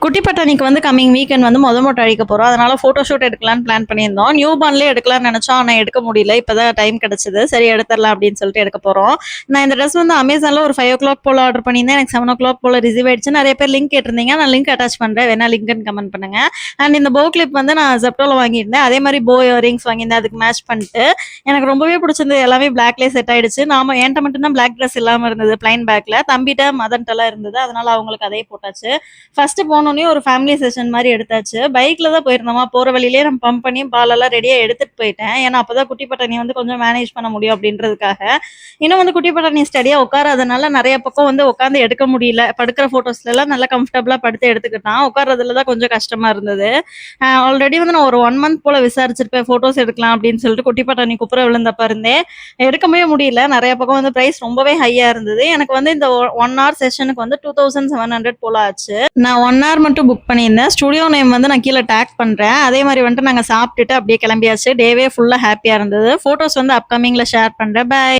குட்டி பட்டாணிக்கு வந்து coming weekend வந்து மொட்டை அடிக்க போகிறோம். அதனால ஃபோட்டோ ஷூட் எடுக்கலான்னு பிளான் பண்ணியிருந்தோம். நியூ பார்ன்லேயே எடுக்கலாம்னு நினச்சோம். ஆனால் எடுக்க முடியல. இப்போ தான் டைம் கிடச்சிது. சரி எடுத்துடலாம் அப்படின்னு சொல்லிட்டு எடுக்க போகிறோம். நான் இந்த ட்ரெஸ் வந்து அமேசானில் ஒரு 5 o'clock போல் ஆர்டர் பண்ணியிருந்தேன். எனக்கு 7 o'clock போல் ரிசீவ் ஆயிடுச்சு. நிறைய பேர் லிங்க் கேட்டிருந்தீங்க. நான் லிங்க் அட்டாச் பண்ணுறேன். வேணா லிங்க்னு கமெண்ட் பண்ணுங்க. அண்ட் இந்த போ கிளிப் வந்து நான் ஜெப்டோவில் வாங்கியிருந்தேன். அதே மாதிரி போ இயரிங்ஸ் வாங்கியிருந்தேன். அதுக்கு மேட்ச் பண்ணிட்டு எனக்கு ரொம்பவே பிடிச்சிருந்தது. எல்லாமே பிளாக்லேயே செட் ஆயிடுச்சு. என்கிட்ட மட்டும்தான் பிளாக் ட்ரெஸ் இல்லாமல் இருந்தது. பிளைன் பேக்கில் தம்பிட்ட மதன்ட்டெல்லாம் இருந்தது. அதனால அவங்களுக்கு அதே போட்டாச்சு. ஃபர்ஸ்ட் போனோடனே ஒரு ஃபேமிலி செஷன் மாதிரி எடுத்தாச்சு. பைக்ல தான் போயிருந்தோமா, போற வழியிலேயே நம்ம பம்ப் பண்ணி பாலெல்லாம் ரெடியா எடுத்துட்டு போயிட்டேன். ஏன்னா அப்பதான் குட்டி பட்டாணி வந்து கொஞ்சம் மேனேஜ் பண்ண முடியும் அப்படின்றதுக்காக. இன்னும் வந்து குட்டி பட்டாணி ஸ்டடியா உட்காராதனால நிறைய பக்கம் வந்து உட்காந்து எடுக்க முடியல. படுக்கிற போட்டோஸ்ல எல்லாம் நல்லா கம்ஃபர்டபுளா படுத்து எடுத்துக்கிட்டான். உட்கார்றதுல தான் கொஞ்சம் கஷ்டமா இருந்தது. ஆல்ரெடி வந்து நான் ஒரு 1 month போல விசாரிச்சிருப்பேன் போட்டோஸ் எடுக்கலாம் அப்படின்னு சொல்லிட்டு குட்டி பட்டாணி குப்புற விழுந்தப்ப இருந்தேன். எடுக்கவே முடியல. நிறைய பக்கம் வந்து பிரைஸ் ரொம்பவே ஹையா இருந்தது. எனக்கு வந்து இந்த 1 hour செஷனுக்கு வந்து 2700 போல ஆச்சு. நான் 1 hour மட்டும் புக் பண்ணியிருந்தேன். ஸ்டுடியோ நேம் வந்து நான் கீழே டேக் பண்றேன். அதே மாதிரி வந்துட்டு நாங்கள் சாப்பிட்டுட்டு அப்படியே கிளம்பியாச்சு. டேவே ஃபுல்லாக ஹாப்பியாக இருந்தது. ஃபோட்டோஸ் வந்து அப்கமிங்ல ஷேர் பண்றேன். பை.